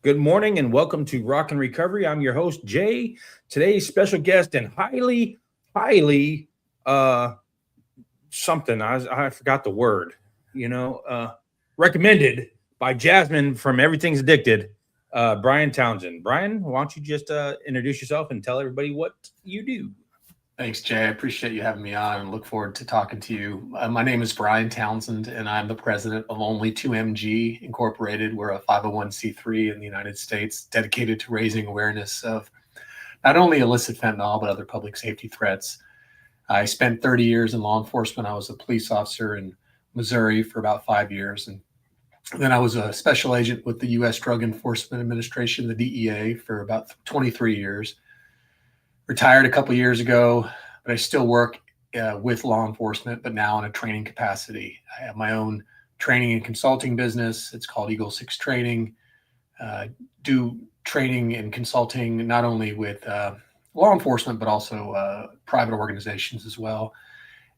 Good morning and welcome to Rock and Recovery. I'm your host, Jay. Today's special guest and highly uh something. I forgot the word, you know, recommended by Jasmine from Everything's Addicted, Brian Townsend. Brian, why don't you just introduce yourself and tell everybody what you do? Thanks, Jay. I appreciate you having me on and look forward to talking to you. My name is Brian Townsend, and I'm the president of Only 2MG Incorporated. We're a 501c3 in the United States dedicated to raising awareness of not only illicit fentanyl, but other public safety threats. I spent 30 years in law enforcement. I was a police officer in Missouri for about 5 years. And then I was a special agent with the U.S. Drug Enforcement Administration, the DEA, for about 23 years. Retired a couple years ago, but I still work with law enforcement, but now in a training capacity. I have my own training and consulting business. It's called Eagle Six Training. Do training and consulting not only with law enforcement, but also private organizations as well.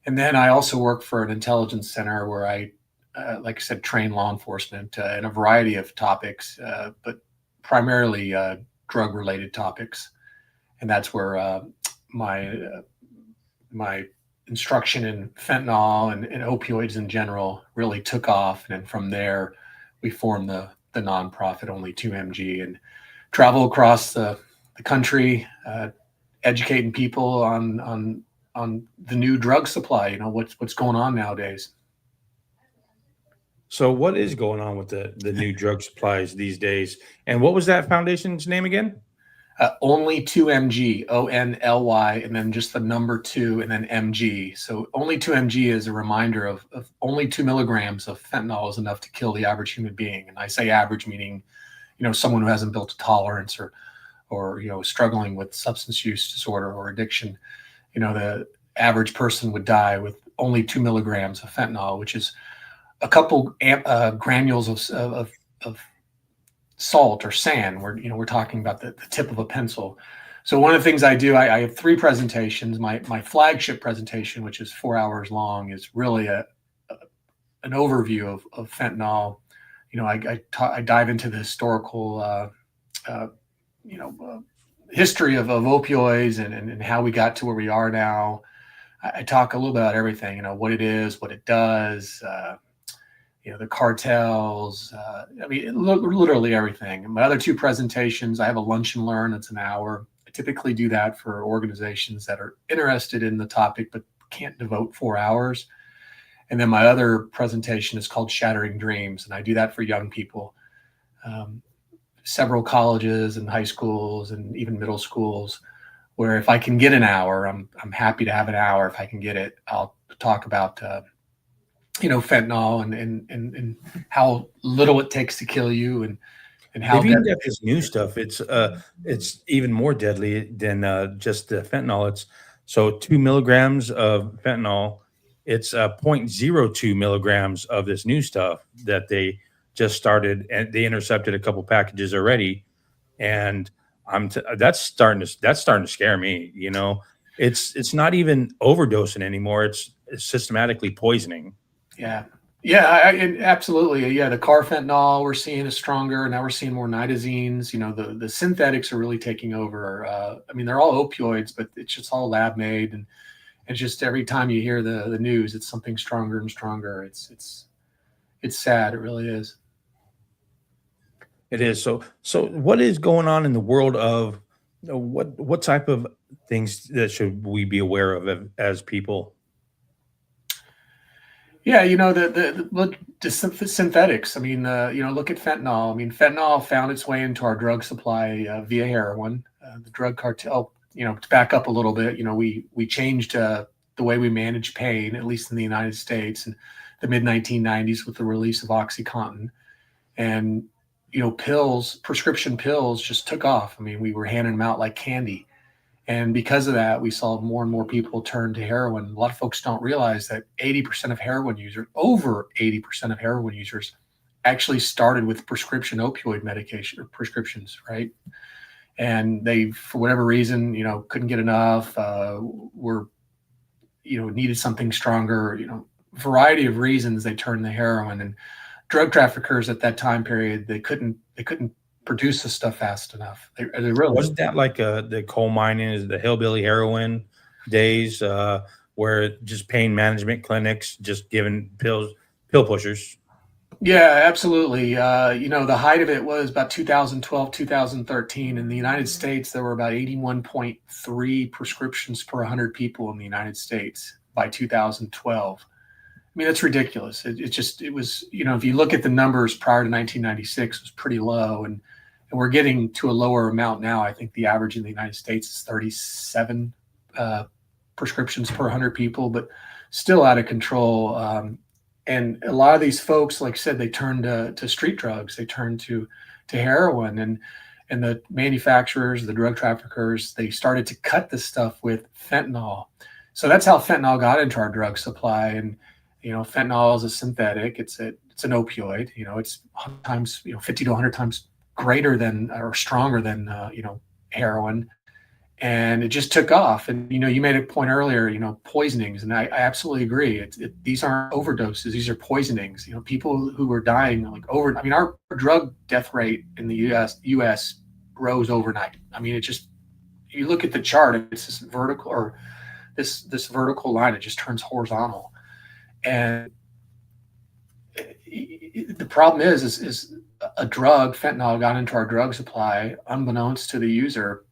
And then I also work for an intelligence center where I, like I said, train law enforcement in a variety of topics, but primarily drug-related topics. And that's where my instruction in fentanyl and opioids in general really took off. And then from there, we formed the nonprofit Only 2MG and travel across the country, educating people on the new drug supply. You know what's going on nowadays. So, what is going on with the new drug supplies these days? And what was that foundation's name again? Only 2MG, ONLY, and then just the number two, and then MG. So only 2MG is a reminder of only 2 milligrams of fentanyl is enough to kill the average human being. And I say average, meaning, someone who hasn't built a tolerance or struggling with substance use disorder or addiction. The average person would die with only 2 milligrams of fentanyl, which is a couple granules of salt or sand. We're talking about the tip of a pencil. So one of the things I do, I have three presentations. My flagship presentation, which is 4 hours long, is really an overview of fentanyl. I dive into the historical history of opioids and how we got to where we are now. I talk a little bit about everything, what it is, what it does, the cartels, literally everything. My other two presentations, I have a lunch and learn. It's an hour. I typically do that for organizations that are interested in the topic, but can't devote 4 hours. And then my other presentation is called Shattering Dreams. And I do that for young people, several colleges and high schools and even middle schools, where if I can get an hour, I'm happy to have an hour. If I can get it, I'll talk about, fentanyl and how little it takes to kill you and how They've even deadly got this new stuff. It's even more deadly than just the fentanyl. It's so 2 milligrams of fentanyl. It's 0.02 milligrams of this new stuff that they just started, and they intercepted a couple packages already. And that's starting to scare me. It's not even overdosing anymore. It's systematically poisoning. Yeah. Yeah, absolutely. Yeah, the carfentanil we're seeing is stronger. Now we're seeing more nitazines. The synthetics are really taking over. They're all opioids, but it's just all lab made, and it's just every time you hear the news, it's something stronger and stronger. It's sad. It really is. It is. So what is going on in the world of what type of things that should we be aware of as people? Yeah, the synthetics. Look at fentanyl. Fentanyl found its way into our drug supply via heroin. The drug cartel. To back up a little bit, we changed the way we manage pain, at least in the United States, in the mid 1990s with the release of OxyContin, and prescription pills just took off. We were handing them out like candy. And because of that, we saw more and more people turn to heroin. A lot of folks don't realize that 80% of heroin users, over 80% of heroin users, actually started with prescription opioid medication or prescriptions, right? And they, for whatever reason, couldn't get enough, were, needed something stronger, variety of reasons they turned to heroin. And drug traffickers at that time period, they couldn't produce this stuff fast enough. They really Wasn't that like the coal mining is the hillbilly heroin days, where just pain management clinics just giving pill pushers? Yeah, absolutely. The height of it was about 2012, 2013. In the United States, there were about 81.3 prescriptions per 100 people in the United States by 2012. I mean, that's ridiculous. It was, if you look at the numbers prior to 1996, it was pretty low. And we're getting to a lower amount now. I think the average in the United States is 37 prescriptions per 100 people, but still out of control. And a lot of these folks, like I said, they turned to street drugs. They turned to heroin, and the manufacturers, the drug traffickers, they started to cut this stuff with fentanyl. So that's how fentanyl got into our drug supply. And fentanyl is a synthetic. It's an opioid. It's 100 times, 50 to 100 times greater than or stronger than heroin. And it just took off. And you made a point earlier, poisonings, and I absolutely agree. These aren't overdoses; these are poisonings. People who were dying our drug death rate in the U.S. rose overnight. I mean, you look at the chart, it's this vertical or this vertical line, it just turns horizontal. And the problem is a drug, fentanyl, got into our drug supply unbeknownst to the user.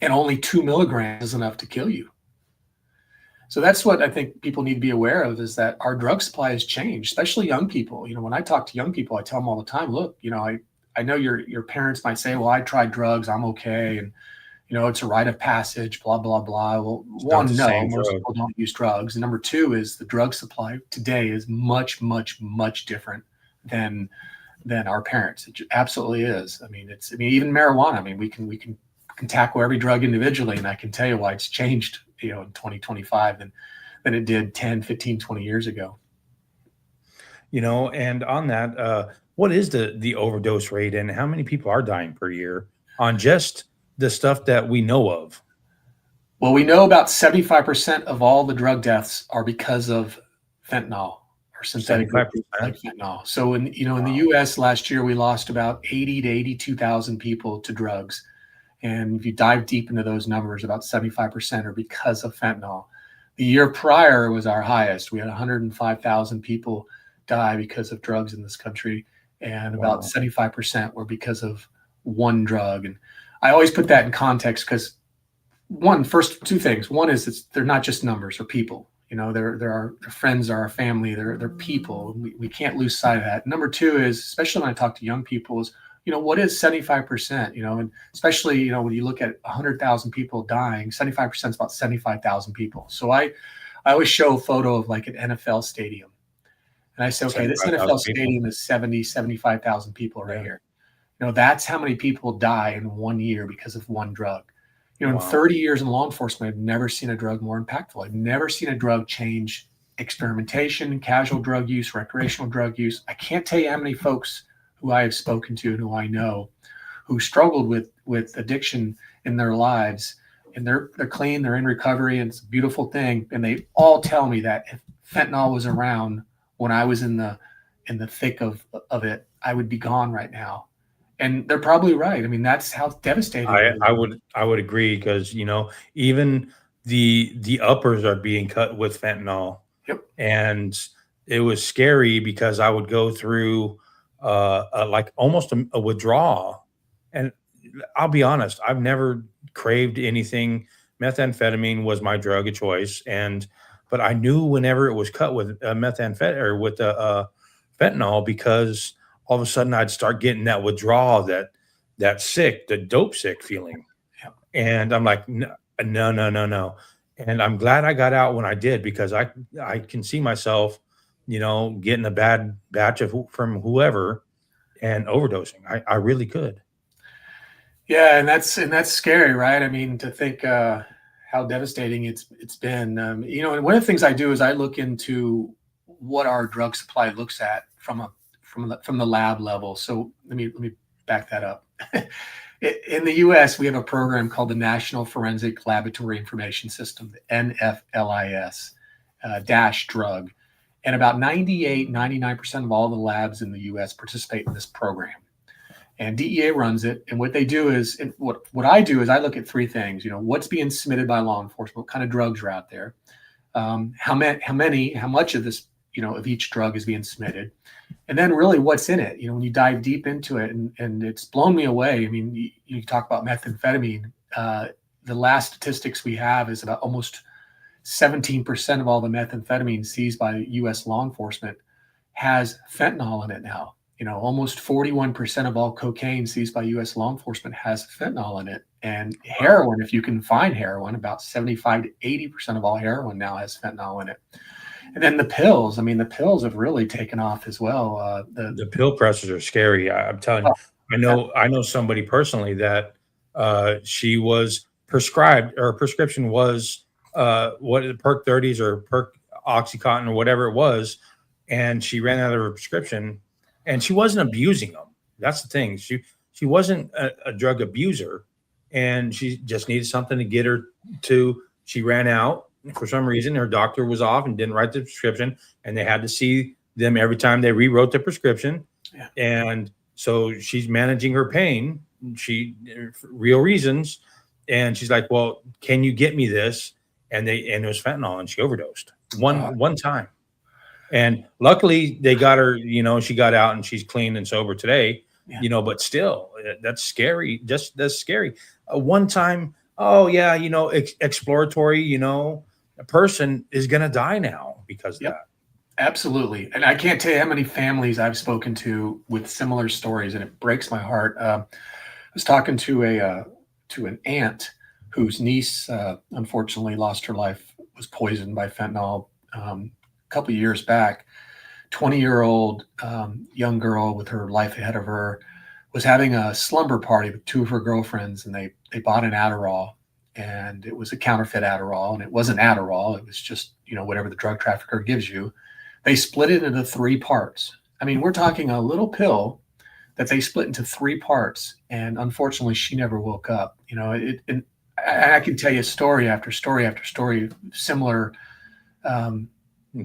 And only 2 milligrams is enough to kill you. So that's what I think people need to be aware of, is that our drug supply has changed, especially young people. When I talk to young people, I tell them all the time, look, I know your parents might say, well, I tried drugs, I'm okay. And, it's a rite of passage, blah, blah, blah. Well, one, no, most people don't use drugs. And number two is the drug supply today is much, much, much different than our parents. It absolutely is. I mean, even marijuana, we can tackle every drug individually, and I can tell you why it's changed, in 2025 than it did 10, 15, 20 years ago. And on that, what is the overdose rate, and how many people are dying per year on just the stuff that we know of? Well, we know about 75% of all the drug deaths are because of fentanyl or synthetic like fentanyl. So in the U.S. last year, we lost about 80 to 82,000 people to drugs. And if you dive deep into those numbers, about 75% are because of fentanyl. The year prior was our highest. We had 105,000 people die because of drugs in this country, and about 75% were because of one drug. And I always put that in context because first two things. One is they're not just numbers or people. They're our friends, are our family, they're people. We can't lose sight of that. Number two is, especially when I talk to young people, is what is 75%? And especially, when you look at 100,000 people dying, 75% is about 75,000 people. So I always show a photo of like an NFL stadium. And I say, okay, this NFL stadium is 75,000 people right here. That's how many people die in 1 year because of one drug. In 30 years in law enforcement, I've never seen a drug more impactful. I've never seen a drug change experimentation, casual drug use, recreational drug use. I can't tell you how many folks who I have spoken to and who I know who struggled with addiction in their lives, and they're clean, they're in recovery, and it's a beautiful thing. And they all tell me that if fentanyl was around when I was in the thick of it, I would be gone right now. And they're probably right. I mean, that's how devastating it is. I would agree, because even the uppers are being cut with fentanyl. Yep. And it was scary because I would go through like almost a withdrawal. And I'll be honest, I've never craved anything. Methamphetamine was my drug of choice, but I knew whenever it was cut with methamphetamine or with fentanyl, because all of a sudden I'd start getting that withdrawal, that the dope sick feeling. Yeah. And I'm like, no. And I'm glad I got out when I did, because I can see myself, getting a bad batch from whoever and overdosing. I really could. Yeah, and that's scary, right? I mean, to think how devastating it's been. And one of the things I do is I look into what our drug supply looks at from the lab level. So let me back that up. In the U.S., we have a program called the National Forensic Laboratory Information System, the NFLIS, dash drug. And about 99% of all the labs in the U.S. participate in this program. and DEA runs it. And what they do is, and what I do is I look at three things. What's being submitted by law enforcement, what kind of drugs are out there, how much of this, of each drug is being submitted, and then really what's in it. When you dive deep into it, and it's blown me away. I mean, you talk about methamphetamine. The last statistics we have is about almost 17% of all the methamphetamine seized by U.S. law enforcement has fentanyl in it now. Almost 41% of all cocaine seized by U.S. law enforcement has fentanyl in it. And heroin, if you can find heroin, about 75 to 80% of all heroin now has fentanyl in it. And then the pills, the pills have really taken off as well. The pill presses are scary. I'm telling you, I know somebody personally that she was prescribed, or her prescription was Perk 30s or Perk Oxycontin or whatever it was, and she ran out of her prescription, and she wasn't abusing them. That's the thing. She wasn't a drug abuser, and she just needed something to get her to. She ran out for some reason. Her doctor was off and didn't write the prescription, and they had to see them every time they rewrote the prescription. Yeah. And so she's managing her pain. For real reasons. And she's like, well, can you get me this? And it was fentanyl, and she overdosed one time. And luckily they got her, she got out and she's clean and sober today, but still that's scary. That's scary. One time, exploratory, a person is going to die now because of that. Absolutely. And I can't tell you how many families I've spoken to with similar stories, and it breaks my heart. I was talking to an aunt whose niece, unfortunately lost her life, was poisoned by fentanyl a couple of years back. 20-year-old young girl with her life ahead of her was having a slumber party with two of her girlfriends, and they bought an Adderall, and it was a counterfeit Adderall, and it wasn't Adderall. It was just, whatever the drug trafficker gives you. They split it into 3 parts. We're talking a little pill that they split into 3 parts, and unfortunately she never woke up. I can tell you story after story after story, similar.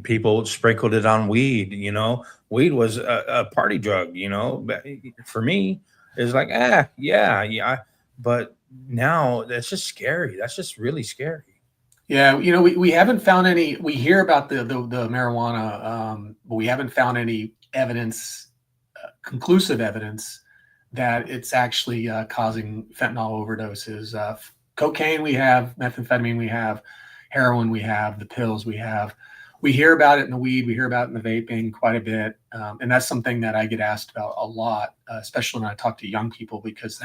People sprinkled it on weed. Weed was a party drug. For me, it's like, yeah. But now that's just scary. That's just really scary. Yeah, we haven't found any. We hear about the marijuana, but we haven't found any evidence, conclusive evidence, that it's actually causing fentanyl overdoses. Cocaine we have, methamphetamine we have, heroin we have, the pills we have. We hear about it in the weed, we hear about it in the vaping quite a bit, and that's something that I get asked about a lot, especially when I talk to young people, because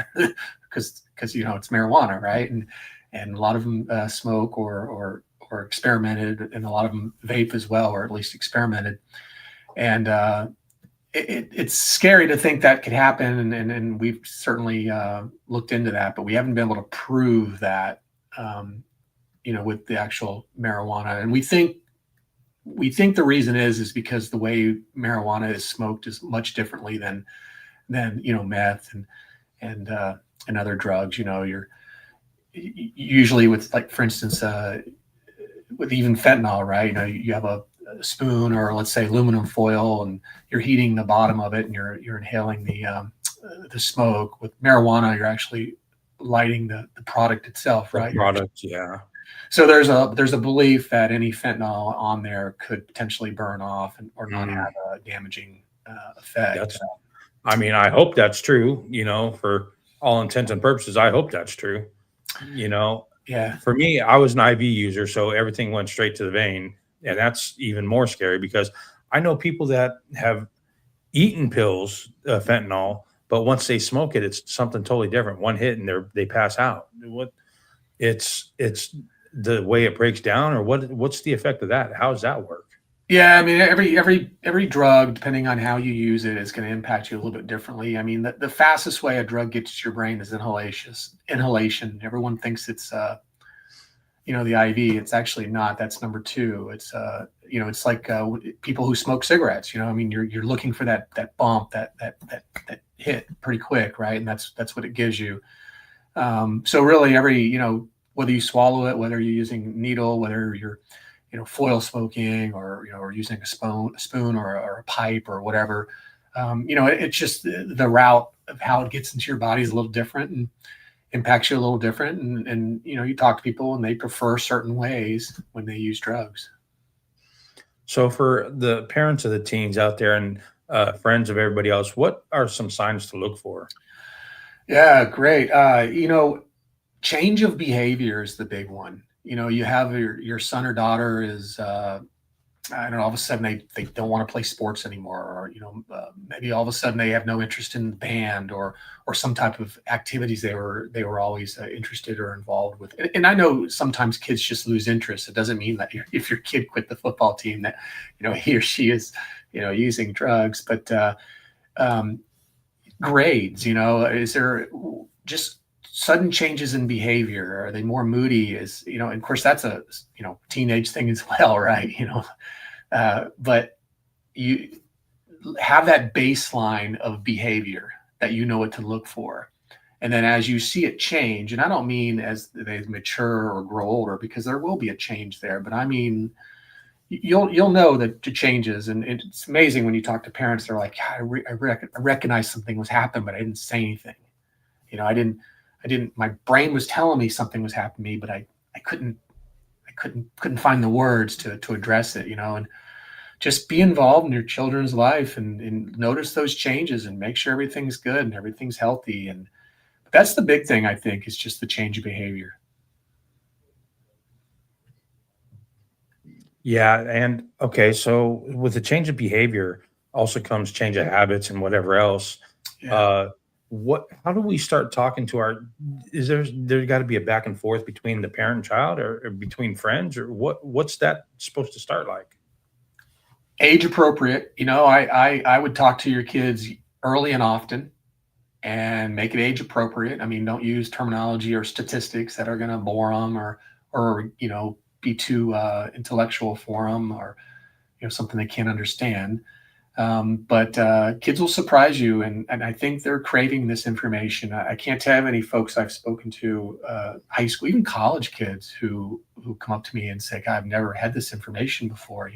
it's marijuana, right? And a lot of them smoke or experimented, and a lot of them vape as well, or at least experimented. And it's scary to think that could happen, and we've certainly looked into that, but we haven't been able to prove that, with the actual marijuana. And we think the reason is because the way marijuana is smoked is much differently than meth and other drugs. You're usually with, like, for instance, with even fentanyl, right? You have a spoon, or let's say aluminum foil, and you're heating the bottom of it, and you're inhaling the smoke. With marijuana, you're actually lighting the product itself, right? The product, yeah. So there's a belief that any fentanyl on there could potentially burn off or not have a damaging effect. I hope that's true. For all intents and purposes, I hope that's true. Yeah. For me, I was an IV user, so everything went straight to the vein. And that's even more scary, because I know people that have eaten pills, fentanyl, but once they smoke it, it's something totally different. One hit and they pass out. It's the way it breaks down, or what's the effect of that? How does that work? Yeah, every drug, depending on how you use it, is going to impact you a little bit differently. The fastest way a drug gets to your brain is inhalation. Everyone thinks it's the IV. It's actually not. That's number 2. It's it's like people who smoke cigarettes. You're looking for that bump, that hit pretty quick, right? And that's what it gives you. So really, whether you swallow it, whether you're using needle, whether you're foil smoking, or using a spoon or a pipe or whatever, it's just the route of how it gets into your body is a little different and impacts you a little different. And you talk to people and they prefer certain ways when they use drugs. So for the parents of the teens out there and friends of everybody else, what are some signs to look for? Yeah, great. Change of behavior is the big one. You have your son or daughter is, I don't know, all of a sudden they don't want to play sports anymore, or maybe all of a sudden they have no interest in band or some type of activities they were always interested or involved with. And I know sometimes kids just lose interest. It doesn't mean that if your kid quit the football team that he or she is using drugs, but um, grades. Is there just sudden changes in behavior? Are they more moody? And of course that's a teenage thing as well, right? But you have that baseline of behavior that what to look for. And then as you see it change, and I don't mean as they mature or grow older, because there will be a change there, but I mean, you'll know that the changes. And it's amazing when you talk to parents, they're like, "God, I recognize something was happening, but I didn't say anything. I didn't, my brain was telling me something was happening to me, but I couldn't find the words to address it, and just be involved in your children's life and notice those changes and make sure everything's good and everything's healthy. And that's the big thing, I think, is just the change of behavior. Yeah, and okay, so with the change of behavior also comes change of habits and whatever else. Yeah. Uh, how do we start talking to our? Is there got to be a back and forth between the parent and child, or between friends, or what's that supposed to start like? Age appropriate. I would talk to your kids early and often and make it age appropriate. I mean, don't use terminology or statistics that are going to bore them or be too intellectual for them, or something they can't understand. But kids will surprise you, and I think they're craving this information. I can't tell you how many folks I've spoken to, high school, even college kids who come up to me and say, "God, I've never had this information before,"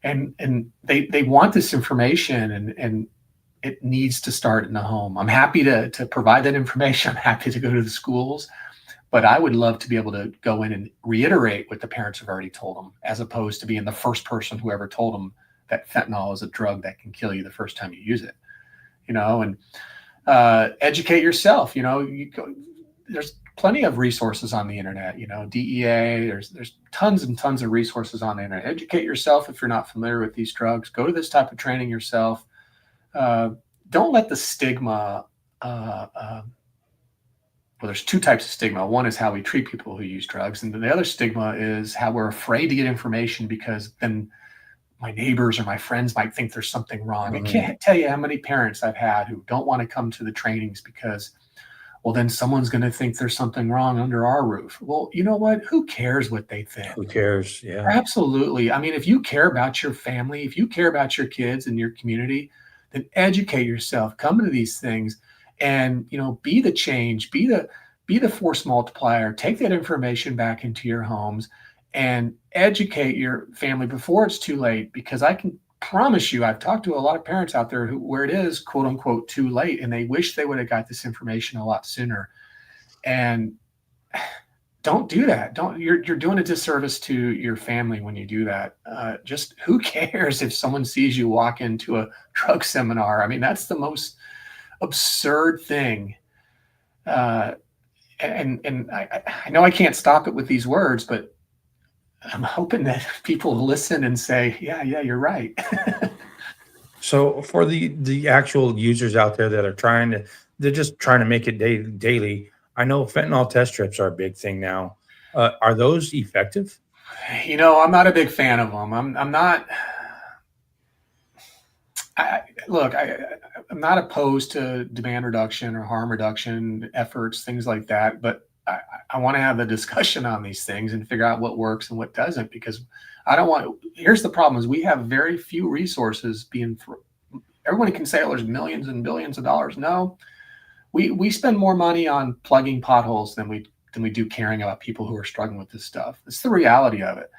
and they want this information, and it needs to start in the home. I'm happy to provide that information. I'm happy to go to the schools, but I would love to be able to go in and reiterate what the parents have already told them, as opposed to being the first person who ever told them that fentanyl is a drug that can kill you the first time you use it, and educate yourself. There's plenty of resources on the internet, DEA, there's tons and tons of resources on the internet. Educate yourself. If you're not familiar with these drugs, go to this type of training yourself. Don't let the stigma, well, there's two types of stigma. One is how we treat people who use drugs. And then the other stigma is how we're afraid to get information because then my neighbors or my friends might think there's something wrong. I can't tell you how many parents I've had who don't want to come to the trainings because, well, then someone's going to think there's something wrong under our roof. Well, you know what? Who cares what they think? Who cares? Yeah. Absolutely. I mean, if you care about your family, if you care about your kids and your community, then educate yourself, come to these things and, be the change, be the force multiplier, take that information back into your homes and educate your family before it's too late. Because I can promise you, I've talked to a lot of parents out there where it is quote unquote too late, and they wish they would have got this information a lot sooner. And don't do that. You're doing a disservice to your family when you do that. Just who cares if someone sees you walk into a drug seminar? I mean, that's the most absurd thing. And I know I can't stop it with these words, but I'm hoping that people listen and say, yeah, you're right. So for the actual users out there that are they're just trying to make it daily. I know fentanyl test strips are a big thing now. Are those effective? I'm not a big fan of them. I'm not. Look, I'm not opposed to demand reduction or harm reduction efforts, things like that. But I want to have the discussion on these things and figure out what works and what doesn't, because I don't want. Here's the problem: is we have very few resources being. Everyone can say, "Oh, there's millions and billions of dollars." No, we spend more money on plugging potholes than we do caring about people who are struggling with this stuff. It's the reality of it.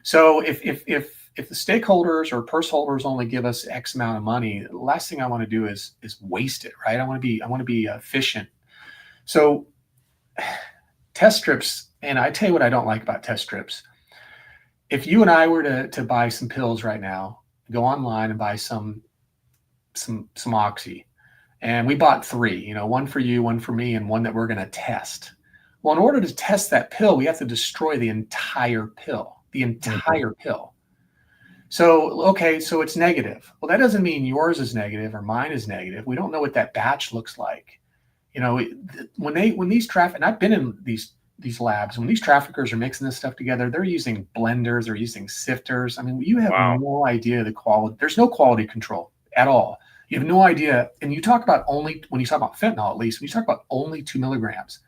So if if the stakeholders or purse holders only give us X amount of money, the last thing I want to do is waste it, right? I want to be efficient. So test strips, and I tell you what I don't like about test strips. If you and I were to buy some pills right now, go online and buy some oxy, and we bought 3, one for you, one for me, and one that we're going to test. Well, in order to test that pill, we have to destroy the entire pill, pill. So, okay, so it's negative. Well, that doesn't mean yours is negative or mine is negative. We don't know what that batch looks like. When these traffic, and I've been in these labs, when these traffickers are mixing this stuff together, they're using blenders, they're using sifters. I mean, you have no idea the quality. There's no quality control at all. You have no idea. And you talk about when you talk about fentanyl, at least, when you talk about only 2 milligrams.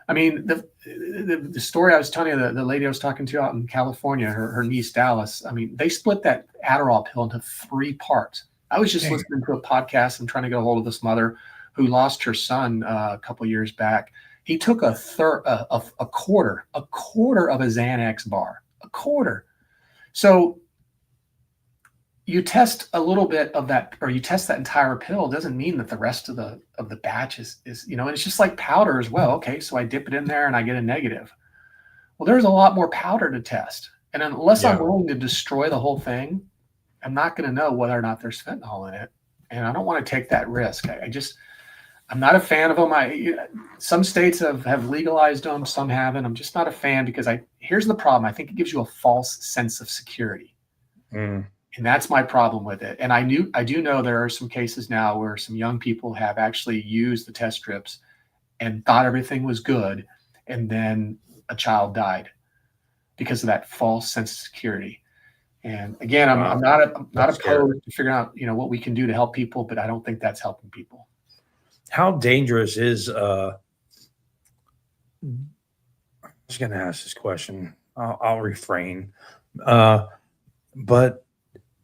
I mean, the story I was telling you, the lady I was talking to out in California, her niece Dallas, I mean, they split that Adderall pill into 3 parts. I was just listening to a podcast and trying to get a hold of this mother who lost her son a couple of years back. He took a quarter of a Xanax bar, a quarter. So you test a little bit of that, or you test that entire pill, doesn't mean that the rest of the batch is and it's just like powder as well. Okay, so I dip it in there and I get a negative. Well, there's a lot more powder to test. And unless I'm willing to destroy the whole thing, I'm not going to know whether or not there's fentanyl in it. And I don't want to take that risk. I'm not a fan of them. Some states have legalized them, some haven't. I'm just not a fan because here's the problem. I think it gives you a false sense of security. And that's my problem with it. And I do know there are some cases now where some young people have actually used the test strips and thought everything was good. And then a child died because of that false sense of security. And again, I'm not opposed to figuring out, what we can do to help people, but I don't think that's helping people. How dangerous is, I was going to ask this question. I'll refrain. But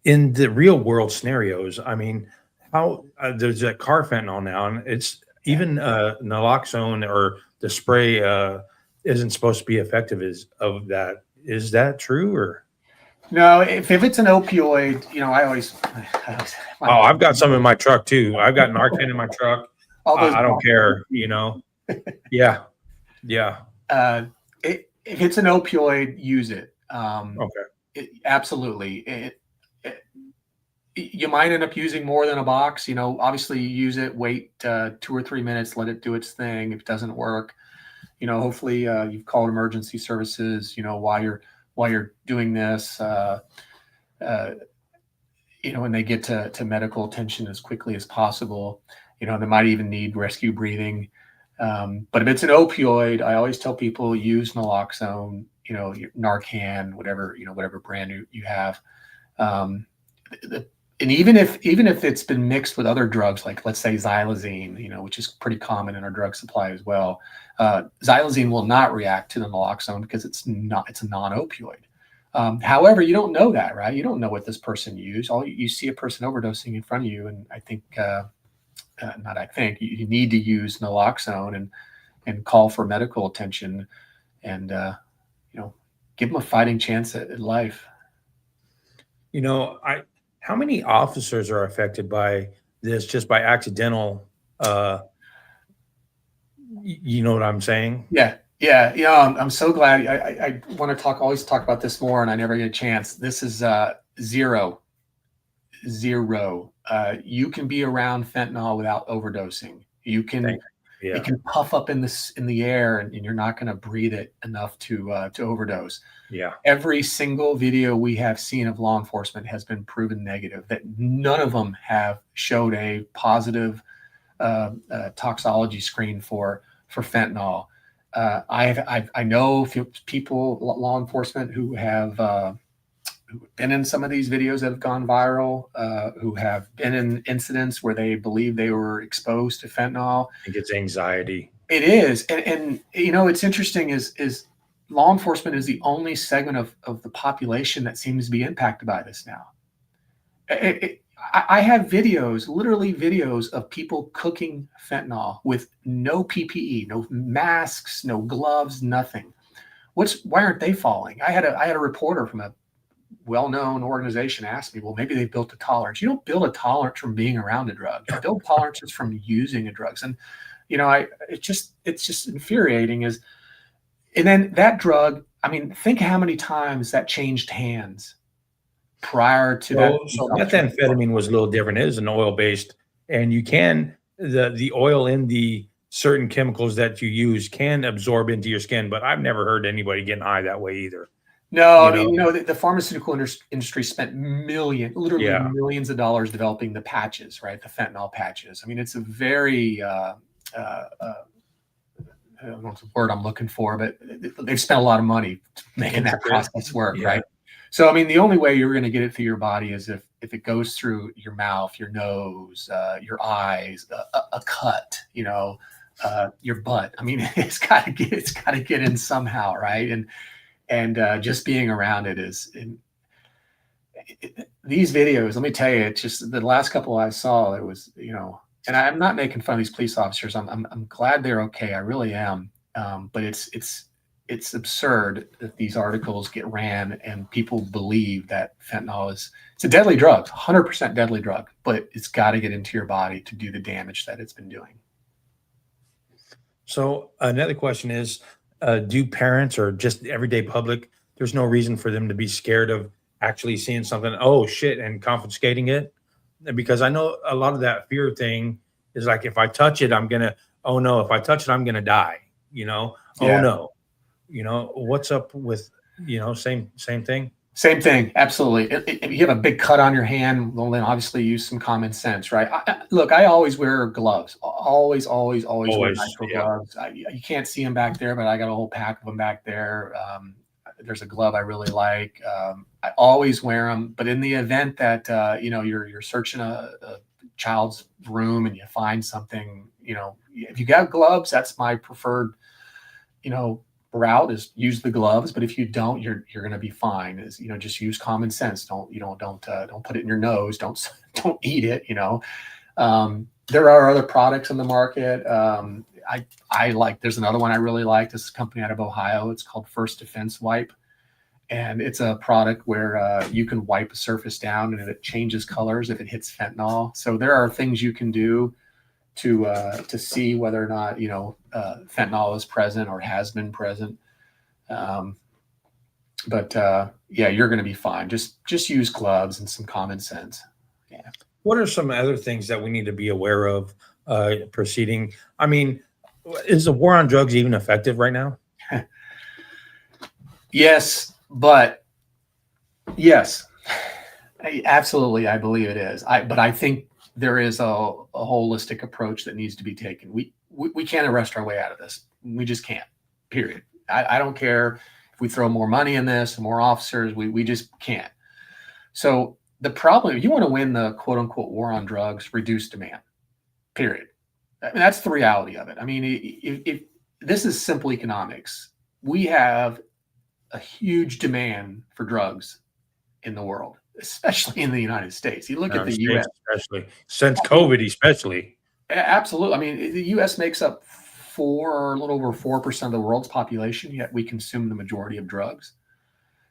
in the real world scenarios, I mean, how there's that car fentanyl now, and it's even naloxone or the spray isn't supposed to be effective. Is that true or? No, if it's an opioid, I always I've got some in my truck too. I've got Narcan in my truck. I don't care, Yeah. If it's an opioid, use it. Okay. Absolutely. You might end up using more than a box. Obviously you use it, wait 2 or 3 minutes, let it do its thing. If it doesn't work, hopefully you've called emergency services, while you're doing this, and they get to medical attention as quickly as possible. They might even need rescue breathing. But if it's an opioid, I always tell people use naloxone, Narcan, whatever brand you have. And even if it's been mixed with other drugs, like let's say xylazine, which is pretty common in our drug supply as well, xylazine will not react to the naloxone because it's a non-opioid. However, you don't know that, right? You don't know what this person used. You see a person overdosing in front of you, and you need to use naloxone and call for medical attention, and give them a fighting chance at life. How many officers are affected by this just by accidental? You know what I'm saying? Yeah. I'm so glad. I want to always talk about this more, and I never get a chance. This is zero. You can be around fentanyl without overdosing. You can. It can puff up in the air, and you're not going to breathe it enough to overdose. Yeah. Every single video we have seen of law enforcement has been proven negative. That none of them have showed a positive toxology screen for fentanyl. I know people, law enforcement, who have been in some of these videos that have gone viral, who have been in incidents where they believe they were exposed to fentanyl. I think it's anxiety. It is. And it's interesting is law enforcement is the only segment of the population that seems to be impacted by this now. I have literally videos of people cooking fentanyl with no PPE, no masks, no gloves, nothing. Why aren't they falling? I had a reporter from a well-known organization asked me, well, maybe they built a tolerance. You don't build a tolerance from being around a drug. You build tolerances from using a drug. And, it's just infuriating and then that drug, I mean, think how many times that changed hands prior to that. So methamphetamine was a little different. It is an oil-based, and the oil in the certain chemicals that you use can absorb into your skin, but I've never heard anybody getting high that way either. No, I mean, the pharmaceutical industry spent literally millions of dollars developing the patches, right? The fentanyl patches. I mean, it's a very, I don't know what the word I'm looking for, but they've spent a lot of money making that process work, right? So, I mean, the only way you're going to get it through your body is if it goes through your mouth, your nose, your eyes, a cut, your butt. I mean, it's got to get in somehow, right? And just being around it these videos, let me tell you, it's just the last couple I saw, it was, and I'm not making fun of these police officers. I'm glad they're okay. I really am. But it's absurd that these articles get ran and people believe that fentanyl it's a deadly drug, 100% deadly drug, but it's got to get into your body to do the damage that it's been doing. So another question is, do parents or just everyday public, there's no reason for them to be scared of actually seeing something, oh shit, and confiscating it? Because I know a lot of that fear thing is like, if I touch it, oh no, if I touch it, I'm going to die, oh no, what's up with, same thing. Same thing. Absolutely. If you have a big cut on your hand, well, then obviously use some common sense, right? I always wear gloves. Always wear nitrile gloves. You can't see them back there, but I got a whole pack of them back there. There's a glove I really like. I always wear them. But in the event that you're searching a child's room and you find something, if you got gloves, that's my preferred, route, is use the gloves. But if you don't, you're going to be fine. Is just use common sense. Don't put it in your nose. Don't eat it. There are other products in the market. I like. There's another one I really like. This is a company out of Ohio. It's called First Defense Wipe, and it's a product where you can wipe a surface down and it changes colors if it hits fentanyl. So there are things you can do to see whether or not fentanyl is present or has been present. But you're going to be fine. Just use gloves and some common sense. Yeah. What are some other things that we need to be aware of proceeding? I mean, is the war on drugs even effective right now? Yes, absolutely. I believe it is. But I think there is a holistic approach that needs to be taken. We can't arrest our way out of this. We just can't, period. I don't care if we throw more money in this, more officers, we just can't. So the problem, if you want to win the quote unquote war on drugs, reduce demand, period. I mean, that's the reality of it. I mean, if this is simple economics, we have a huge demand for drugs in the world, especially in the United States. You look at the U.S., especially since COVID, especially. Absolutely. I mean, the U.S. makes up a little over 4% of the world's population, yet we consume the majority of drugs.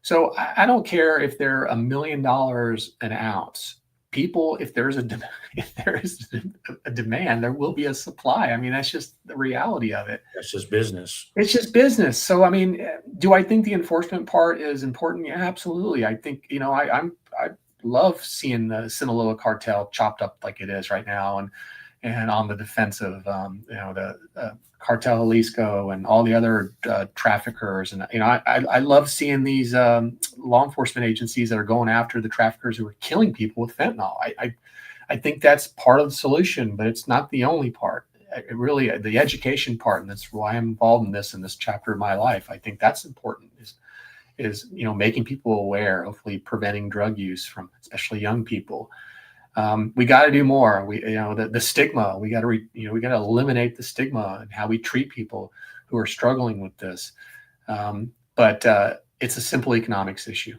So I don't care if they're $1 million an ounce. People, if there is a demand, there will be a supply. I mean, that's just the reality of it. That's just business. It's just business. So, I mean, do I think the enforcement part is important? Yeah, absolutely. I think, I love seeing the Sinaloa cartel chopped up like it is right now, and on the defense of, the Cartel Jalisco and all the other traffickers. And, I love seeing these law enforcement agencies that are going after the traffickers who are killing people with fentanyl. I think that's part of the solution, but it's not the only part. It really, the education part, and that's why I'm involved in this chapter of my life. I think that's important, is making people aware, hopefully preventing drug use from especially young people. We got to do more. The stigma, we got to eliminate the stigma and how we treat people who are struggling with this. But it's a simple economics issue.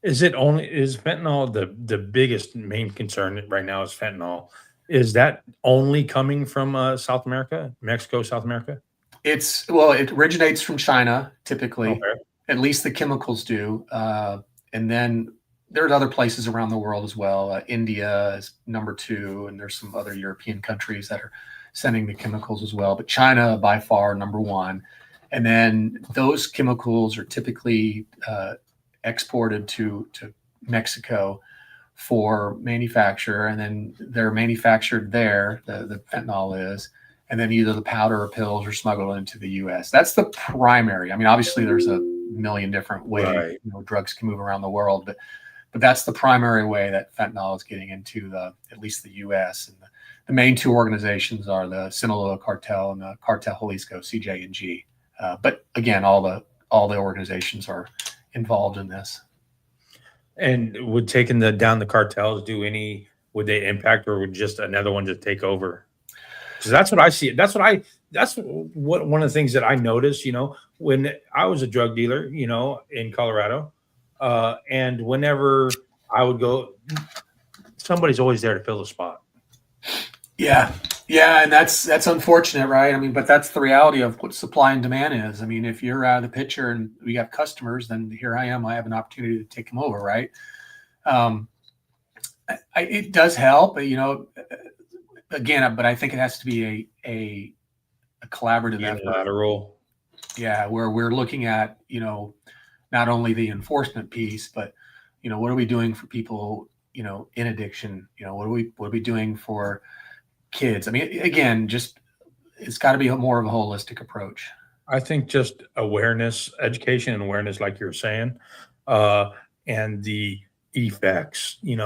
Is fentanyl the biggest main concern right now? Is fentanyl? Is that only coming from South America, Mexico, South America? It originates from China typically. Okay. At least the chemicals do. And then there's other places around the world as well. India is number 2, and there's some other European countries that are sending the chemicals as well. But China, by far, number 1. And then those chemicals are typically exported to Mexico for manufacture, and then they're manufactured there, the fentanyl is, and then either the powder or pills are smuggled into the U.S. That's the primary. I mean, obviously there's a million different ways, Right. drugs can move around the world, but that's the primary way that fentanyl is getting into at least the U.S. And the main 2 organizations are the Sinaloa cartel and the Cartel Jalisco, CJ&G. But again, all the organizations are involved in this. And would taking down the cartels would they impact, or would just another one just take over? Because that's what I see. That's what one of the things that I noticed, when I was a drug dealer, in Colorado, and whenever I would go, somebody's always there to fill the spot. Yeah. And that's unfortunate, right? I mean, but that's the reality of what supply and demand is. I mean, if you're out of the picture and we have customers, then here I am. I have an opportunity to take them over, right? It does help, again, but I think it has to be a collaborative effort. Unilateral. Yeah, where we're looking at, not only the enforcement piece, but what are we doing for people, in addiction? What are we doing for kids? I mean, again, just it's got to be more of a holistic approach. I think just education and awareness, like you're saying, and the effects. There's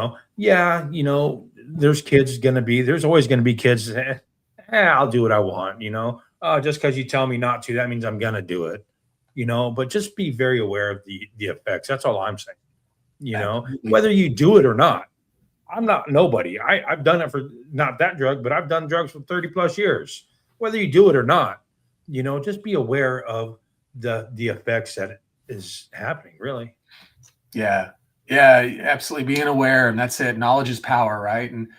always gonna be kids. I'll do what I want. Just because you tell me not to, that means I'm gonna do it. But just be very aware of the effects. That's all I'm saying. Absolutely. Whether you do it or not. I'm not nobody. I've done it for not that drug, but I've done drugs for 30 plus years. Whether you do it or not, just be aware of the effects that is happening, really. Yeah, absolutely. Being aware, and that's it. Knowledge is power, right? And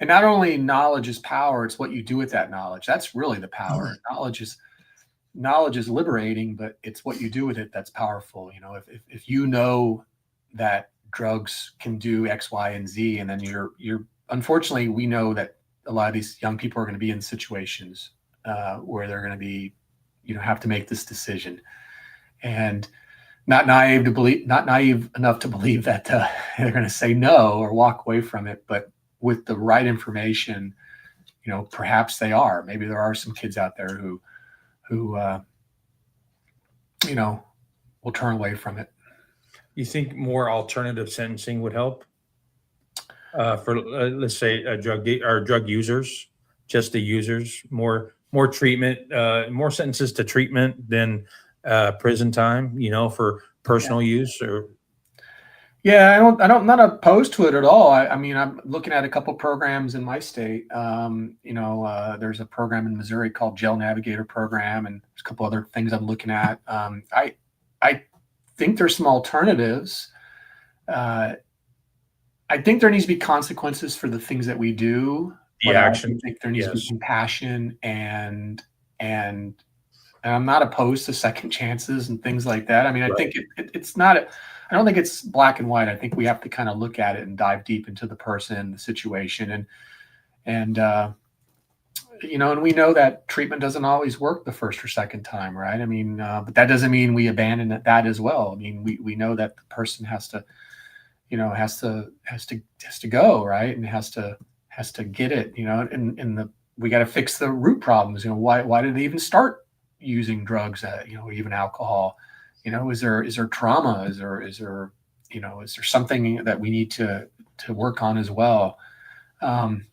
not only knowledge is power, it's what you do with that knowledge. That's really the power. Knowledge is liberating, but it's what you do with it that's powerful. If you know that drugs can do X, Y, and Z, and then you're unfortunately, we know that a lot of these young people are going to be in situations where they're going to be, have to make this decision, and not naive enough to believe that they're going to say no or walk away from it, but with the right information, perhaps they are. Maybe there are some kids out there who will turn away from it. You think more alternative sentencing would help for let's say drug users, just the users, more treatment, more sentences to treatment than prison time, for personal use? Or yeah, I'm not opposed to it at all. I mean, I'm looking at a couple programs in my state. There's a program in Missouri called Jail Navigator Program, and there's a couple other things I'm looking at. I think there's some alternatives. I think there needs to be consequences for the things that we do. the action. I think there needs to be compassion and I'm not opposed to second chances and things like that. I mean, I think it's not. I don't think it's black and white. I think we have to kind of look at it and dive deep into the person, the situation, and we know that treatment doesn't always work the first or second time, right? I mean, but that doesn't mean we abandon that as well. I mean, we know that the person has to go, right, and has to get it, and we got to fix the root problems. Why did they even start using drugs? Even alcohol. Is there trauma? Is there something that we need to work on as well? I'm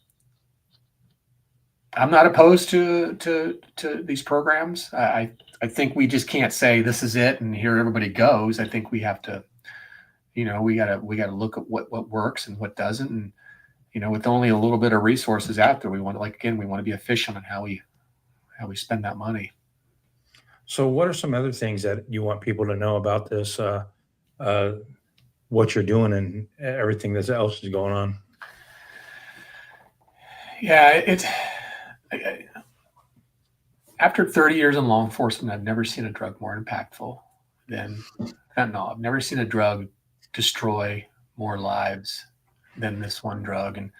not opposed to these programs. I think we just can't say this is it and here everybody goes. I think we have to, we gotta look at what works and what doesn't. And, with only a little bit of resources out there, we want to be efficient on how we spend that money. So what are some other things that you want people to know about this, what you're doing and everything that else is going on? Yeah, after 30 years in law enforcement, I've never seen a drug more impactful than fentanyl. I've never seen a drug destroy more lives than this one drug. And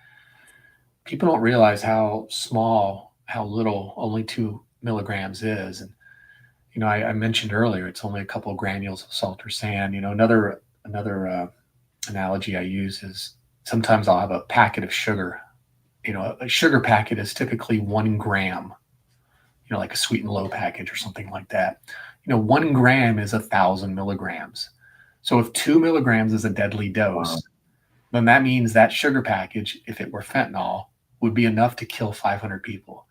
people don't realize how small, how little only 2 milligrams is. And, I mentioned earlier, it's only a couple of granules of salt or sand. Another analogy I use is sometimes I'll have a packet of sugar. A sugar packet is typically 1 gram, like a sweet and low package or something like that. 1 gram is 1,000 milligrams. So if 2 milligrams is a deadly dose, then that means that sugar package, if it were fentanyl, would be enough to kill 500 people.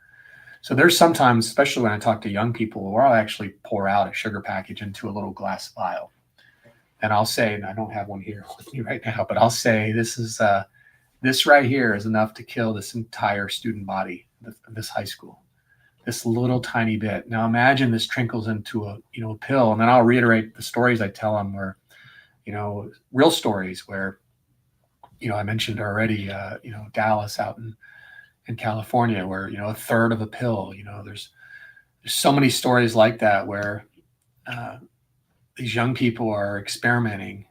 So there's sometimes, especially when I talk to young people, where I'll actually pour out a sugar package into a little glass vial. And I'll say, and I don't have one here with me right now, but I'll say this right here is enough to kill this entire student body of this high school. This little tiny bit. Now imagine this trickles into a pill, and then I'll reiterate the stories I tell them where, real stories where, I mentioned already, Dallas out in California where, a third of a pill, there's so many stories like that where these young people are experimenting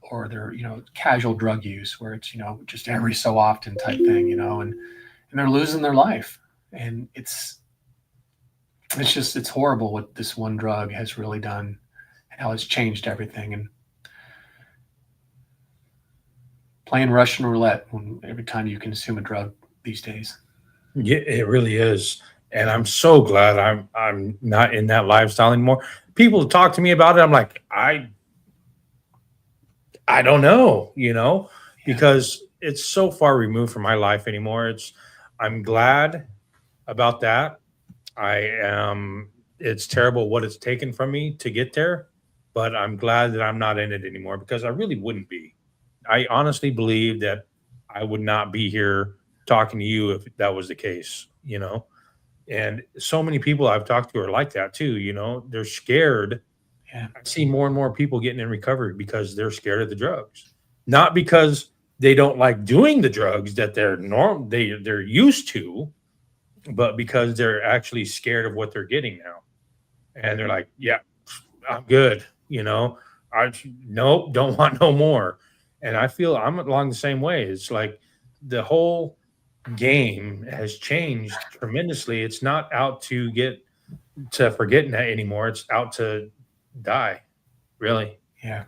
or they're, casual drug use where it's, just every so often type thing, and they're losing their life. And it's horrible what this one drug has really done and how it's changed everything. And playing Russian roulette every time you consume a drug these days. Yeah, it really is. And I'm so glad I'm not in that lifestyle anymore. People talk to me about it. I'm like, I don't know, because it's so far removed from my life anymore. I'm glad about that. It's terrible what it's taken from me to get there, but I'm glad that I'm not in it anymore because I really wouldn't be. I honestly believe that I would not be here talking to you if that was the case. And so many people I've talked to are like that too. They're scared. Yeah. I see more and more people getting in recovery because they're scared of the drugs, not because they don't like doing the drugs that they're used to, but because they're actually scared of what they're getting now. And they're like, yeah, I'm good. Nope, don't want no more. And I feel I'm along the same way. It's like the whole game has changed tremendously. It's not out to get to forgetting that anymore. It's out to die, really. Yeah.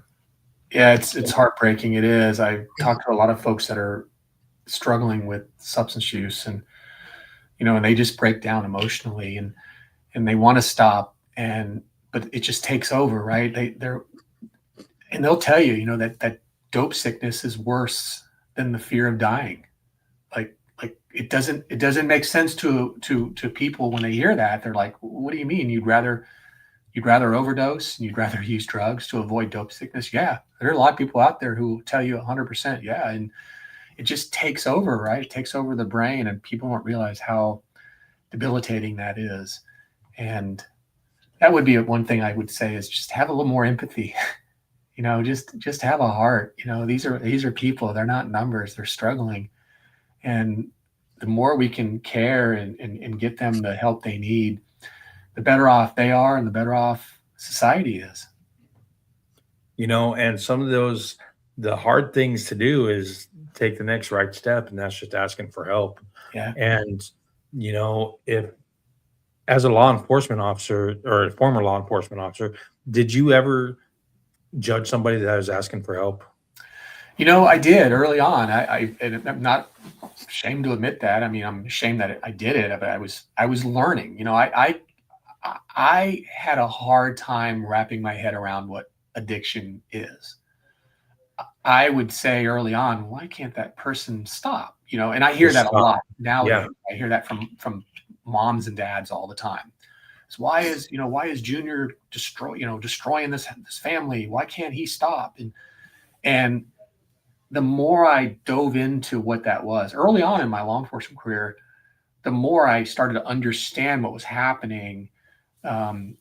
Yeah. It's heartbreaking. It is. I talked to a lot of folks that are struggling with substance use and, and they just break down emotionally and they want to stop but it just takes over, right? They'll tell you, that dope sickness is worse than the fear of dying. Like it doesn't make sense to people when they hear that. They're like, what do you mean? You'd rather overdose and you'd rather use drugs to avoid dope sickness? Yeah. There are a lot of people out there who tell you 100%. Yeah. And it just takes over, right? It takes over the brain and people don't realize how debilitating that is. And that would be one thing I would say is just have a little more empathy. Just have a heart. These are people. They're not numbers. They're struggling, and the more we can care and get them the help they need, the better off they are, and the better off society is. And some of the hard things to do is take the next right step, and that's just asking for help. Yeah. And if as a law enforcement officer or a former law enforcement officer, did you ever judge somebody that was asking for help? I did early on. And I'm not ashamed to admit that. I mean, I'm ashamed that I did it, but I was learning. I had a hard time wrapping my head around what addiction is. I would say early on, why can't that person stop? And I hear that a lot nowadays. Yeah. I hear that from moms and dads all the time. So why is Junior destroying this family? Why can't he stop? And the more I dove into what that was early on in my law enforcement career, the more I started to understand what was happening, from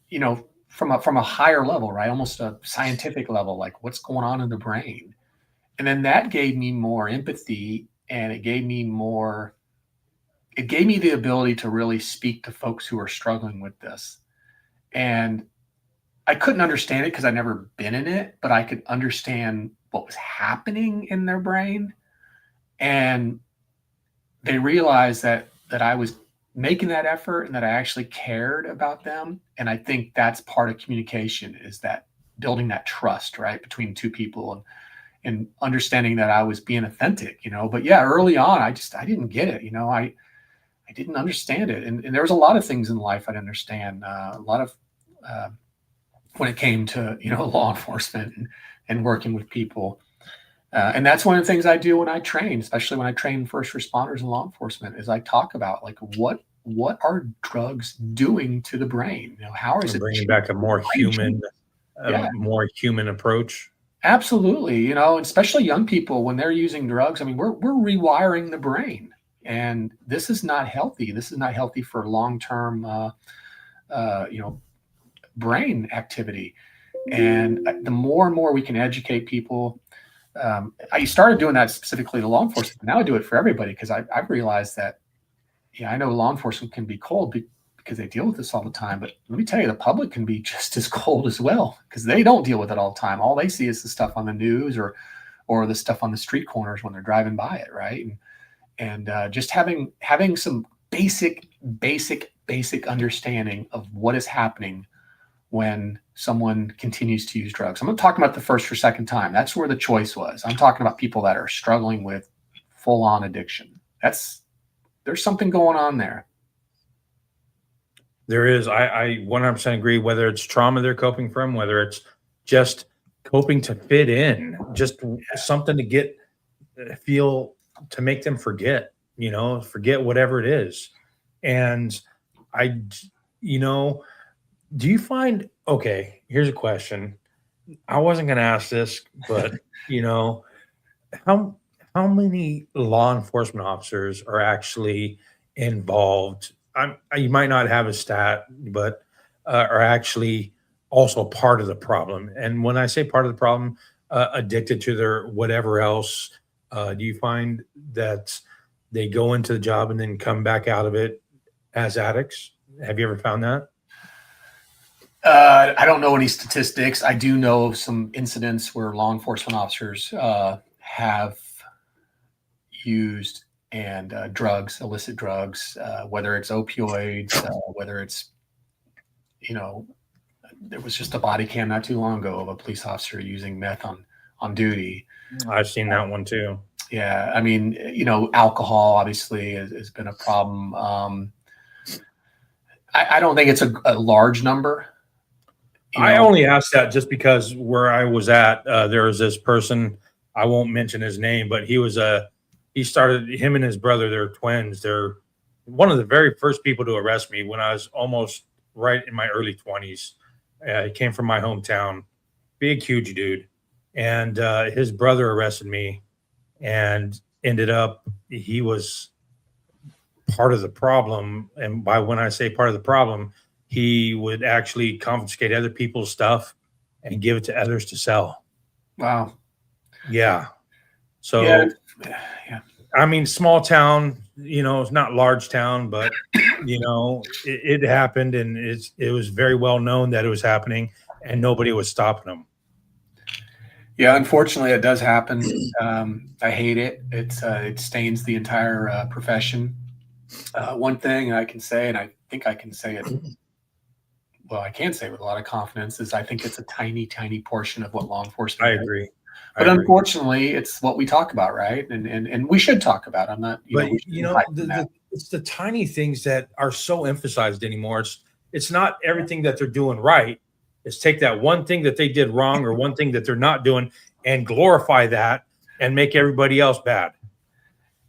a higher level, right? Almost a scientific level, like what's going on in the brain. And then that gave me more empathy, and it gave me the ability to really speak to folks who are struggling with this. And I couldn't understand it because I'd never been in it, but I could understand what was happening in their brain. And they realized that I was making that effort and that I actually cared about them. And I think that's part of communication, is that building that trust, right, between two people, and understanding that I was being authentic, But yeah, early on, I didn't get it, I didn't understand it. And there was a lot of things in life I didn't understand, a lot of, uh, when it came to, law enforcement and working with people. And that's one of the things I do when I train, especially when I train first responders and law enforcement, is I talk about, like, what are drugs doing to the brain? How is And it bringing back a more human, Yeah, approach. absolutely. Especially young people, when they're using drugs, I mean, we're rewiring the brain, and this is not healthy. This is not healthy for long-term, you know, brain activity. And the more and more we can educate people, I started doing that specifically to law enforcement. Now I do it for everybody, because I've realized that, yeah, I know law enforcement can be cold because they deal with this all the time. But let me tell you, the public can be just as cold as well, because they don't deal with it all the time. All they see is the stuff on the news, or the stuff on the street corners when they're driving by it, right? And just having some basic understanding of what is happening when someone continues to use drugs. I'm not talking about the first or second time. That's where the choice was. I'm talking about people that are struggling with full-on addiction. There's something going on there. There is. I 100% agree. Whether it's trauma they're coping from, whether it's just coping to fit in, just something to get feel to make them forget, forget whatever it is. And I, you know, do you find, okay, here's a question. I wasn't going to ask this, but you know, how how many law enforcement officers are actually involved? You might not have a stat, but are actually also part of the problem. And when I say part of the problem, addicted to their whatever else, do you find that they go into the job and then come back out of it as addicts? Have you ever found that? I don't know any statistics. I do know some incidents where law enforcement officers have used and drugs, illicit drugs, whether it's opioids, whether it's, you know, there was just a body cam not too long ago of a police officer using meth on duty. I've seen that one too. Yeah, I mean, alcohol obviously has been a problem. I don't think it's a large number. I only asked that just because where I was at, there was this person. I won't mention his name, but he started, him and his brother. They're twins. They're one of the very first people to arrest me when I was almost right in my early 20s. He came from my hometown, big, huge dude, and his brother arrested me, and ended up he was part of the problem. And by when I say part of the problem, he would actually confiscate other people's stuff and give it to others to sell. Wow. Yeah. So, Yeah. I mean, small town, it's not large town, but it happened, and it was very well known that it was happening, and nobody was stopping them. Yeah, unfortunately, it does happen. I hate it. It stains the entire profession. One thing I can say, and I think I can say it, well, I can say it with a lot of confidence, is I think it's a tiny, tiny portion of what law enforcement I does. agree. But unfortunately, it's what we talk about, right? And we should talk about. I'm not, it's the tiny things that are so emphasized anymore. It's not everything that they're doing right. It's take that one thing that they did wrong or one thing that they're not doing and glorify that and make everybody else bad.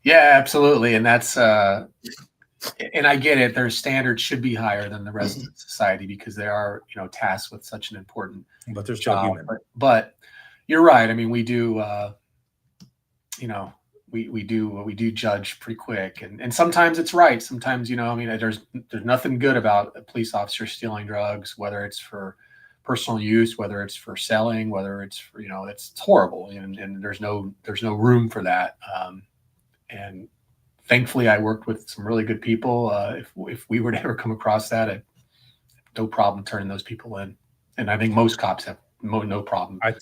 Yeah, absolutely. And that's and I get it. Their standards should be higher than the rest of society because they are, tasked with such an important but they're still human. But you're right. I mean, we do, we do judge pretty quick, and sometimes it's right. Sometimes, there's nothing good about a police officer stealing drugs, whether it's for personal use, whether it's for selling, whether it's for, it's horrible, and there's no room for that. And thankfully, I worked with some really good people. If we were to ever come across that, I no problem turning those people in. And I think most cops have no problem. I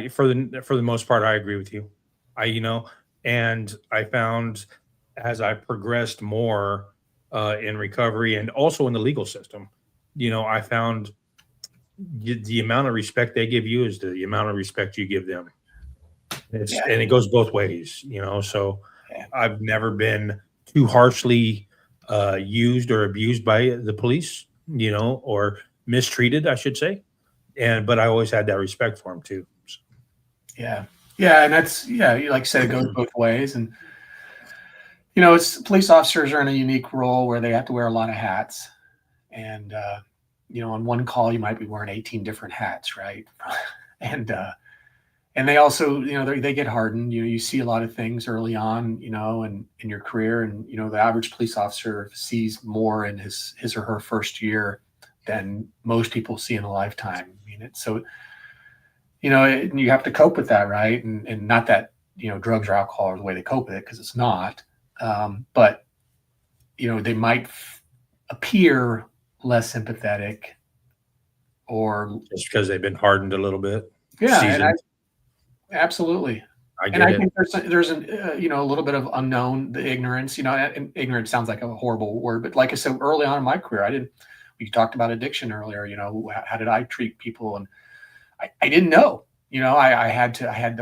for the most part, I agree with you. And I found as I progressed more in recovery and also in the legal system, I found the amount of respect they give you is the amount of respect you give them. Yeah, And it goes both ways, So yeah, I've never been too harshly used or abused by the police, or mistreated, I should say. But I always had that respect for them too. So, yeah, yeah. And that's like I said, it goes both ways. And it's police officers are in a unique role where they have to wear a lot of hats. And on one call you might be wearing 18 different hats, right? and and they also, they get hardened. You see a lot of things early on, and in your career, and the average police officer sees more in his or her first year than most people see in a lifetime. I mean, it's so you have to cope with that, right? And not that drugs or alcohol are the way they cope with it, because it's not. But they might appear less sympathetic, or just because they've been hardened a little bit, yeah, and seasoned. absolutely. I And get I it. think there's a little bit of unknown, the ignorance. And ignorance sounds like a horrible word, but like I said, early on in my career, we talked about addiction earlier. How did I treat people? And I didn't know. There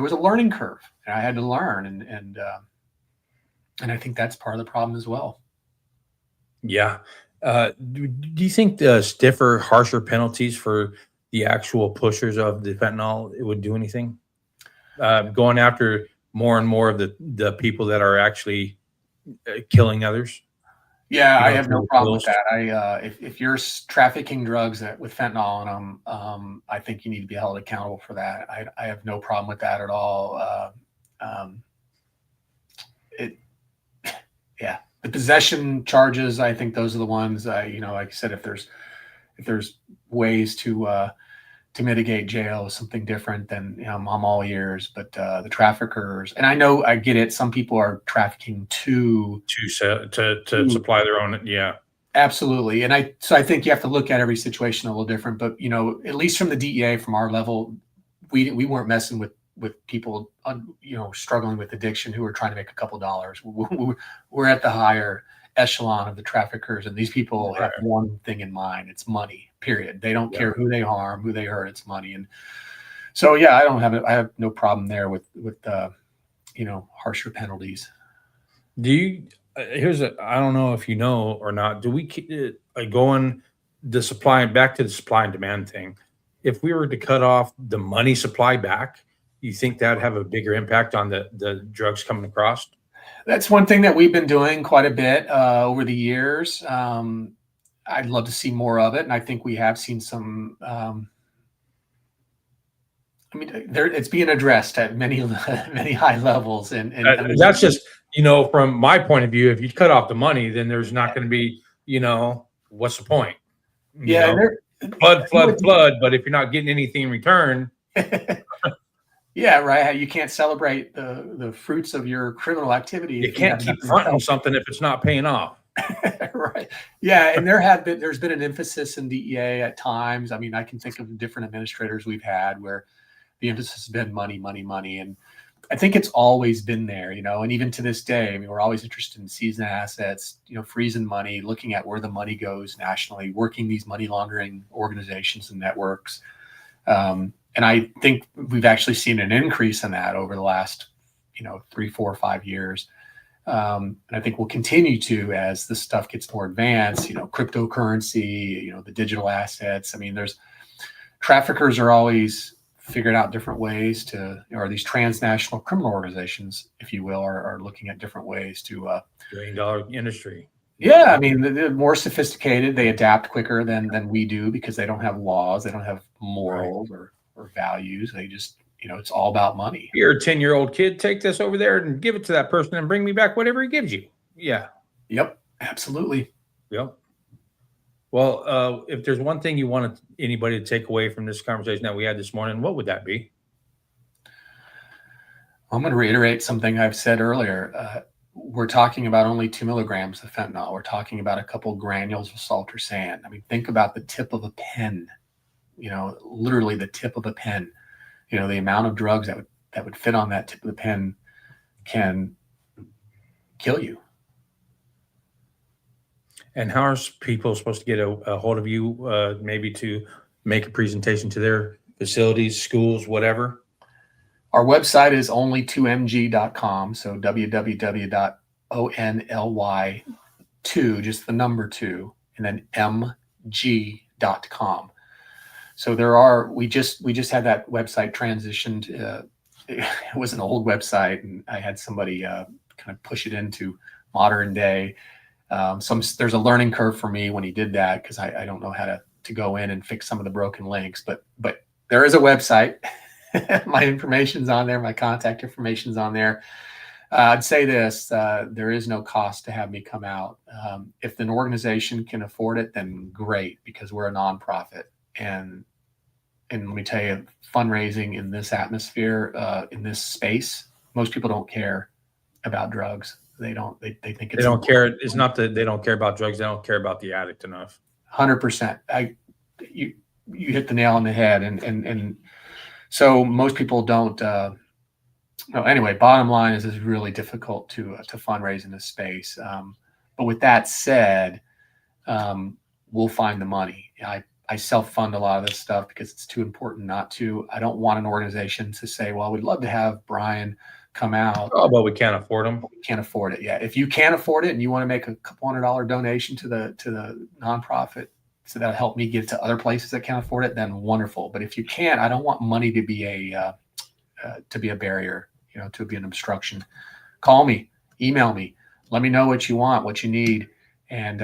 was a learning curve, and I had to learn, and I think that's part of the problem as well. Yeah. Do you think the stiffer, harsher penalties for the actual pushers of the fentanyl it would do anything? Going after more and more of the people that are actually killing others. Yeah, I have no through problem with pills. that. If you're trafficking drugs with fentanyl in them, I think you need to be held accountable for that. I have no problem with that at all. It, yeah, the possession charges, I think those are the ones. Like I said, if there's ways to mitigate jail, something different, then I'm all ears. But the traffickers, and I get it. Some people are trafficking To supply their own. Yeah. absolutely. And I think you have to look at every situation a little different. But at least from the DEA, from our level, we weren't messing with people struggling with addiction who are trying to make a couple dollars. We're at the higher echelon of the traffickers, and these people have one thing in mind: it's money. Period. They don't care who they harm, who they hurt. It's money. And so yeah, I have no problem there with harsher penalties. Do you? I don't know if you know or not. Do we keep going back to the supply and demand thing? If we were to cut off the money supply back, you think that'd have a bigger impact on the drugs coming across? That's one thing that we've been doing quite a bit over the years. I'd love to see more of it, and I think we have seen some. It's being addressed at many many high levels, and that's just from my point of view. If you cut off the money, then there's not going to be what's the point? Flood. But if you're not getting anything in return, yeah, right. You can't celebrate the fruits of your criminal activity. You can't keep fronting something if it's not paying off. Right. Yeah, and there's been an emphasis in DEA at times. I mean, I can think of different administrators we've had where the emphasis has been money, money, money. And I think it's always been there, and even to this day, I mean, we're always interested in seizing assets, freezing money, looking at where the money goes nationally, working these money laundering organizations and networks. And I think we've actually seen an increase in that over the last, 3, 4, 5 years. And I think we'll continue to as this stuff gets more advanced, cryptocurrency, the digital assets. I mean, traffickers are always figuring out different ways or these transnational criminal organizations, if you will, are looking at different ways to $1 billion industry. Yeah, I mean, they're more sophisticated. They adapt quicker than we do because they don't have laws, they don't have morals or values. They just, it's all about money. You're a 10-year-old kid. Take this over there and give it to that person and bring me back whatever he gives you. Yeah. Yep. Absolutely. Yep. Well, if there's one thing you wanted anybody to take away from this conversation that we had this morning, what would that be? I'm going to reiterate something I've said earlier. We're talking about only 2 milligrams of fentanyl. We're talking about a couple granules of salt or sand. I mean, think about the tip of a pen. literally the tip of a pen. The amount of drugs that would fit on that tip of the pen can kill you. And how are people supposed to get a hold of you, maybe to make a presentation to their facilities, schools, whatever? Our website is only2mg.com. So www.only2, just the number 2, and then mg.com. So we just had that website transitioned. It was an old website, and I had somebody kind of push it into modern day. There's a learning curve for me when he did that, because I don't know how to go in and fix some of the broken links, but there is a website. My information's on there. My contact information's on there. I'd say this, there is no cost to have me come out. If an organization can afford it, then great, because we're a nonprofit. And let me tell you, fundraising in this atmosphere, in this space, most people don't care about drugs. They think it's, they don't care. It's not that they don't care about drugs. They don't care about the addict enough. 100%. You hit the nail on the head. And so most people don't, anyway, bottom line is it's really difficult to fundraise in this space. But with that said, we'll find the money. I self-fund a lot of this stuff because it's too important not to. I don't want an organization to say, well, we'd love to have Brian come out. Oh, but we can't afford them. We can't afford it. Yeah. If you can't afford it and you want to make a couple $100 donation to the nonprofit, so that'll help me get it to other places that can't afford it, then wonderful. But if you can't, I don't want money to be a barrier, to be an obstruction. Call me, email me, let me know what you want, what you need, and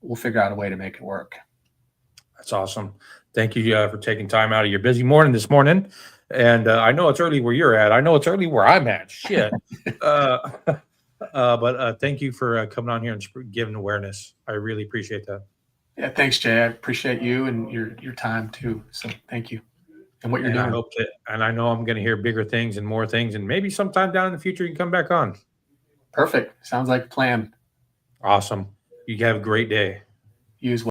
we'll figure out a way to make it work. That's awesome. Thank you for taking time out of your busy morning this morning. And I know it's early where you're at. I know it's early where I'm at. Shit. But thank you for coming on here and giving awareness. I really appreciate that. Yeah, thanks, Jay. I appreciate you and your time too. So thank you. And what you're doing. I hope that, and I know I'm going to hear bigger things and more things, and maybe sometime down in the future you can come back on. Perfect. Sounds like a plan. Awesome. You have a great day. You as well.